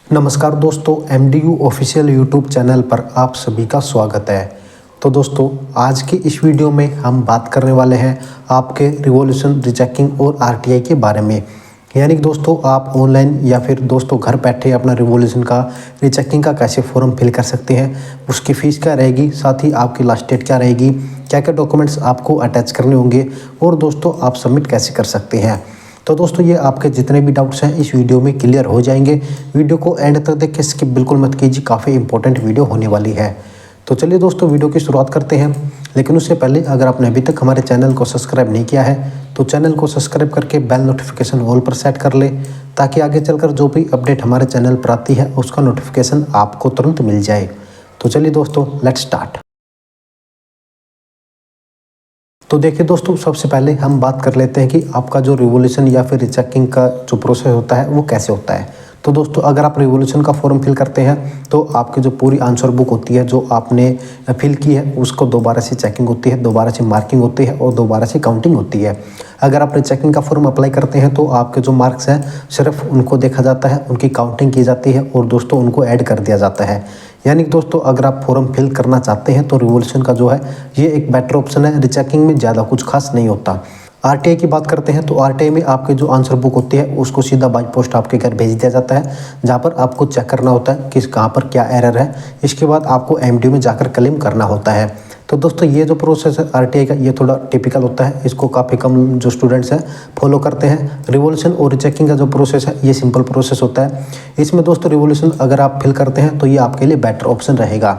नमस्कार दोस्तों, MDU official YouTube channel पर आप सभी का स्वागत है। तो दोस्तों, आज की इस वीडियो में हम बात करने वाले हैं आपके रिवॉल्यूशन रीचेकिंग और RTI के बारे में। यानी कि दोस्तों, आप ऑनलाइन या फिर दोस्तों घर बैठे अपना रिवॉल्यूशन का रीचेकिंग का कैसे फॉर्म फिल कर सकते हैं, उसकी फ़ीस क्या रहेगी, साथ ही आपकी लास्ट डेट क्या रहेगी, क्या क्या डॉक्यूमेंट्स आपको अटैच करने होंगे और दोस्तों आप सबमिट कैसे कर सकते हैं। तो दोस्तों, ये आपके जितने भी डाउट्स हैं इस वीडियो में क्लियर हो जाएंगे। वीडियो को एंड तक देख के स्किप बिल्कुल मत कीजिए, काफ़ी इंपॉर्टेंट वीडियो होने वाली है। तो चलिए दोस्तों, वीडियो की शुरुआत करते हैं। लेकिन उससे पहले अगर आपने अभी तक हमारे चैनल को सब्सक्राइब नहीं किया है तो चैनल को सब्सक्राइब करके बेल नोटिफिकेशन ऑल पर सेट कर ले, ताकि आगे चलकर जो भी अपडेट हमारे चैनल पर आती है उसका नोटिफिकेशन आपको तुरंत मिल जाए। तो चलिए दोस्तों, लेट्स स्टार्ट। तो देखिए दोस्तों, सबसे पहले हम बात कर लेते हैं कि आपका जो रिवॉल्यूशन या फिर रीचेकिंग का जो प्रोसेस होता है वो कैसे होता है। तो दोस्तों, अगर आप रिवॉल्यूशन का फॉर्म फिल करते हैं तो आपकी जो पूरी आंसर बुक होती है जो आपने फिल की है उसको दोबारा से चेकिंग होती है, दोबारा से मार्किंग होती है और दोबारा से काउंटिंग होती है। अगर आप रीचेकिंग का फॉर्म अप्लाई करते हैं तो आपके जो मार्क्स हैं सिर्फ उनको देखा जाता है, उनकी काउंटिंग की जाती है और दोस्तों उनको ऐड कर दिया जाता है। यानी कि दोस्तों, अगर आप फॉर्म फिल करना चाहते हैं तो रिवॉल्यूशन का जो है ये एक बेटर ऑप्शन है। रीचेकिंग में ज़्यादा कुछ खास नहीं होता। RTI की बात करते हैं तो RTI में आपके जो आंसर बुक होती है उसको सीधा बाय पोस्ट आपके घर भेज दिया जाता है, जहाँ पर आपको चेक करना होता है कि कहाँ पर क्या एरर है। इसके बाद आपको MDU में जाकर क्लेम करना होता है। तो दोस्तों, ये जो प्रोसेस है RTI का ये थोड़ा टिपिकल होता है, इसको काफ़ी कम जो स्टूडेंट्स हैं फॉलो करते हैं। रिवॉल्यूशन और रीचेकिंग का जो प्रोसेस है ये सिंपल प्रोसेस होता है। इसमें दोस्तों रिवॉल्यूशन अगर आप फिल करते हैं तो ये आपके लिए बेटर ऑप्शन रहेगा।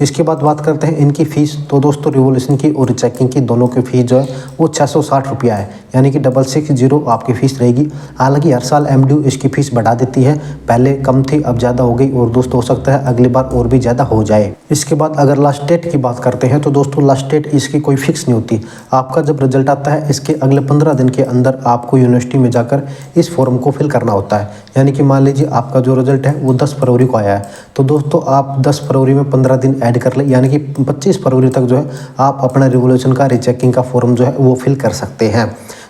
इसके बाद बात करते हैं इनकी फ़ीस। तो दोस्तों, रिवॉल्यूशन की और रीचेकिंग की दोनों की फ़ीस जो है वो 660 रुपया है, यानी कि 660 आपकी फ़ीस रहेगी। हालांकि हर साल MDU इसकी फ़ीस बढ़ा देती है, पहले कम थी अब ज़्यादा हो गई और दोस्तों हो सकता है अगली बार और भी ज़्यादा हो जाए। इसके बाद अगर लास्ट डेट की बात करते हैं तो दोस्तों लास्ट डेट इसकी कोई फिक्स नहीं होती। आपका जब रिजल्ट आता है इसके अगले 15 दिन के अंदर आपको यूनिवर्सिटी में जाकर इस फॉर्म को फिल करना होता है। यानी कि मान लीजिए आपका जो रिजल्ट है वो 10 फरवरी को आया है, तो दोस्तों आप 10 फरवरी में 15 दिन ऐड कर ले, यानी कि 25 फरवरी तक जो है आप अपना रिवॉल्यूशन का रीचेकिंग का फॉर्म जो है वो फिल कर सकते हैं।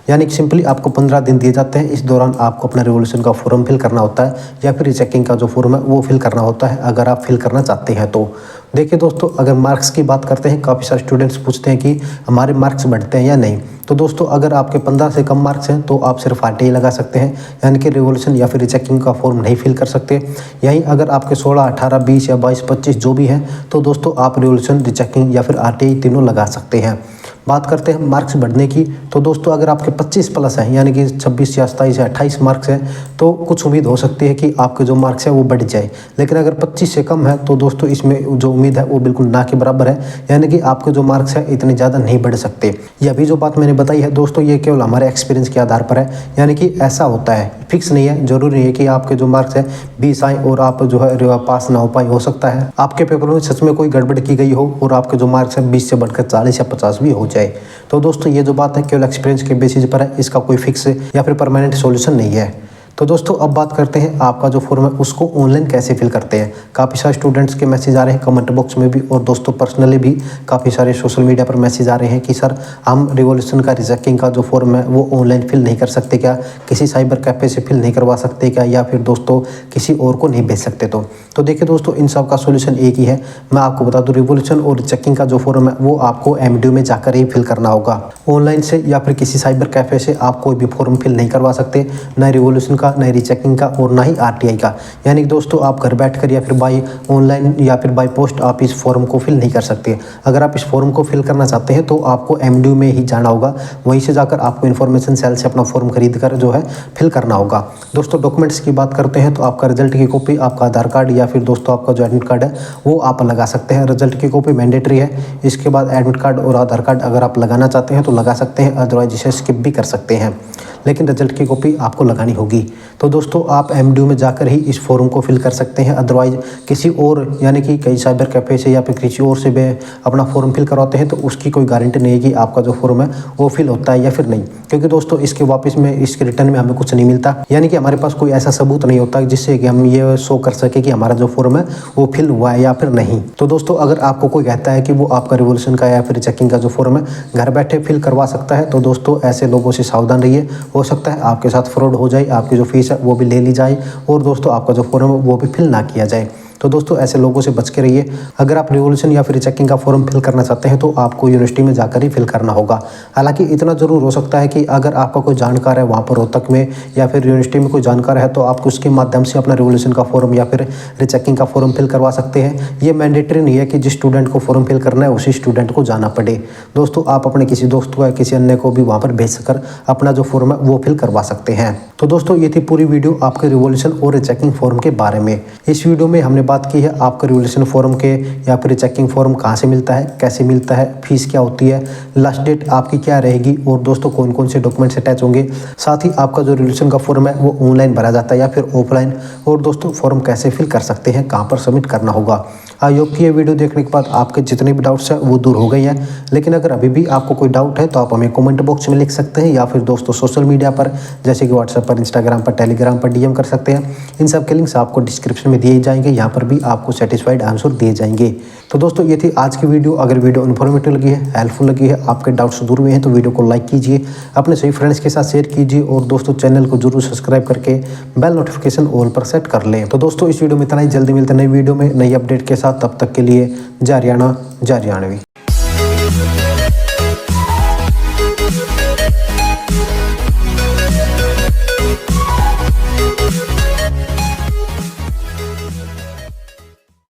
यानी कि सिंपली आपको 15 दिन दिए जाते हैं, इस दौरान आपको अपना रिवॉल्यूशन का फॉर्म फिल करना होता है या फिर रीचेकिंग का जो फॉर्म है वो फिल करना होता है, अगर आप फिल करना चाहते हैं तो। देखिए दोस्तों, अगर मार्क्स की बात करते हैं, काफ़ी सारे स्टूडेंट्स पूछते हैं कि हमारे मार्क्स बढ़ते हैं या नहीं। तो दोस्तों, अगर आपके 15 से कम मार्क्स हैं तो आप सिर्फ RTI लगा सकते हैं, यानी कि रिवॉल्यूशन या फिर रीचेकिंग का फॉर्म नहीं फिल कर सकते। यहीं अगर आपके 16, 18, 20 या 22, 25 जो भी हैं तो दोस्तों आप रिवॉल्यूशन, रीचेकिंग या फिर RTI तीनों लगा सकते हैं। बात करते हैं मार्क्स बढ़ने की। तो दोस्तों, अगर आपके 25 प्लस हैं, यानी कि 26 या 27 या 28 मार्क्स हैं, तो कुछ उम्मीद हो सकती है कि आपके जो मार्क्स है वो बढ़ जाए। लेकिन अगर 25 से कम है तो दोस्तों इसमें जो उम्मीद है वो बिल्कुल ना के बराबर है, यानी कि आपके जो मार्क्स है इतने ज़्यादा नहीं बढ़ सकते। यह भी जो बात मैंने बताई है दोस्तों ये केवल हमारे एक्सपीरियंस के आधार पर है, यानी कि ऐसा होता है, फिक्स नहीं है। जरूरी नहीं है कि आपके जो मार्क्स है 20 आए और आप जो है पास ना हो पाए। हो सकता है आपके पेपर में सच में कोई गड़बड़ की गई हो और आपके जो मार्क्स है 20 से बढ़कर 40 या 50 भी हो जाए। तो दोस्तों, ये जो बात है केवल एक्सपीरियंस के बेसिस पर है, इसका कोई फिक्स या फिर परमानेंट सॉल्यूशन नहीं है। तो दोस्तों, अब बात करते हैं आपका जो फॉर्म है उसको ऑनलाइन कैसे फिल करते हैं। काफ़ी सारे स्टूडेंट्स के मैसेज आ रहे हैं कमेंट बॉक्स में भी, और दोस्तों पर्सनली भी काफ़ी सारे सोशल मीडिया पर मैसेज आ रहे हैं कि सर हम रिवॉल्यूशन का रीचेकिंग का जो फॉर्म है वो ऑनलाइन फिल नहीं कर सकते क्या, किसी साइबर कैफ़े से फिल नहीं करवा सकते क्या, या फिर दोस्तों किसी और को नहीं भेज सकते। तो देखिए दोस्तों, इन सब का सोल्यूशन एक ही है। मैं आपको बता दूँ, रिवॉल्यूशन और रीचेकिंग का जो फॉर्म है वो आपको MDU में जाकर ही फिल करना होगा। ऑनलाइन से या फिर किसी साइबर कैफ़े से आप कोई भी फॉर्म फिल नहीं करवा सकते, न रिवॉल्यूशन का, न रीचेकिंग का और ना ही RTI का। यानी कि दोस्तों आप घर बैठकर या फिर बाय ऑनलाइन या फिर बाय पोस्ट आप इस फॉर्म को फिल नहीं कर सकते। अगर आप इस फॉर्म को फिल करना चाहते हैं तो आपको MDU में ही जाना होगा, वहीं से जाकर आपको इन्फॉर्मेशन सेल से अपना फॉर्म खरीद कर जो है फिल करना होगा। दोस्तों, डॉक्यूमेंट्स की बात करते हैं तो आपका रिजल्ट की कॉपी, आपका आधार कार्ड या फिर दोस्तों आपका जो एडमिट कार्ड है वो आप लगा सकते हैं। रिजल्ट की कॉपी मैंडेटरी है। इसके बाद एडमिट कार्ड और आधार कार्ड अगर आप लगाना चाहते हैं तो लगा सकते हैं, अदरवाइज इसे स्किप भी कर सकते हैं, लेकिन रिजल्ट की कॉपी आपको लगानी होगी। तो दोस्तों आप MDU में जाकर ही इस फॉर्म को फिल कर सकते हैं, अदरवाइज किसी और यानी कि कई साइबर कैफ़े से या फिर किसी और से भी अपना फॉर्म फिल करवाते हैं तो उसकी कोई गारंटी नहीं है कि आपका जो फॉर्म है वो फिल होता है या फिर नहीं, क्योंकि दोस्तों इसके वापस में, इसके रिटर्न में हमें कुछ नहीं मिलता। यानी कि हमारे पास कोई ऐसा सबूत नहीं होता जिससे कि हम ये शो कर सके कि हमारा जो फॉर्म है वो फिल हुआ है या फिर नहीं। तो दोस्तों, अगर आपको कोई कहता है कि वो आपका रिवॉल्यूशन का या फिर चेकिंग का जो फॉर्म है घर बैठे फिल करवा सकता है तो दोस्तों ऐसे लोगों से सावधान रहिए हो सकता है आपके साथ फ्रॉड हो जाए, आपकी जो फीस है वो भी ले ली जाए और दोस्तों आपका जो फॉर्म है वो भी फिल ना किया जाए। तो दोस्तों ऐसे लोगों से बच के रहिए। अगर आप रिवोल्यूशन या फिर चेकिंग का फॉर्म फिल करना चाहते हैं तो आपको यूनिवर्सिटी में जाकर ही फिल करना होगा। हालांकि इतना ज़रूर हो सकता है कि अगर आपका कोई जानकार है वहाँ पर रोहतक में या फिर यूनिवर्सिटी में कोई जानकार है तो आप उसके माध्यम से अपना रिवोल्यूशन का फॉर्म या फिर रिचेकिंग का फॉर्म फिल करवा सकते हैं। ये मैंडेटरी नहीं है कि जिस स्टूडेंट को फॉर्म फिल करना है उसी स्टूडेंट को जाना पड़े। दोस्तों आप अपने किसी दोस्त को या किसी अन्य को भी वहाँ पर भेज कर अपना जो फॉर्म है वो फिल करवा सकते हैं। तो दोस्तों ये थी पूरी वीडियो आपके रिवोल्यूशन और रिचेकिंग फॉर्म के बारे में। इस वीडियो में हमने बात की है आपका रिवोल्यूशन फॉर्म के या फिर चेकिंग फॉर्म कहाँ से मिलता है, कैसे मिलता है, फीस क्या होती है, लास्ट डेट आपकी क्या रहेगी और दोस्तों कौन कौन से डॉक्यूमेंट्स अटैच होंगे। साथ ही आपका जो रिवोल्यूशन का फॉर्म है वो ऑनलाइन भरा जाता है या फिर ऑफलाइन, और दोस्तों फॉर्म कैसे फिल कर सकते हैं, कहाँ पर सबमिट करना होगा। आई होप कि ये वीडियो देखने के बाद आपके जितने भी डाउट्स हैं वो दूर हो गए हैं। लेकिन अगर अभी भी आपको कोई डाउट है तो आप हमें कमेंट बॉक्स में लिख सकते हैं या फिर दोस्तों सोशल मीडिया पर जैसे कि व्हाट्सएप पर, इंस्टाग्राम पर, टेलीग्राम पर डीएम कर सकते हैं। इन सब के लिंक्स आपको डिस्क्रिप्शन में दिए जाएंगे, यहाँ पर भी आपको सेटिस्फाइड आंसर दिए जाएंगे। तो दोस्तों ये थी आज की वीडियो। अगर वीडियो इन्फॉर्मेटिव लगी है, हेल्पफुल लगी है, आपके डाउट्स दूर हुए हैं तो वीडियो को लाइक कीजिए, अपने सभी फ्रेंड्स के साथ शेयर कीजिए और दोस्तों चैनल को जरूर सब्सक्राइब करके बेल नोटिफिकेशन ऑल पर सेट कर लें। तो दोस्तों इस वीडियो में इतना ही, जल्दी मिलते हैं नई वीडियो में नई अपडेट के साथ। तब तक के लिए जय हरियाणा, जय हरियाणवी।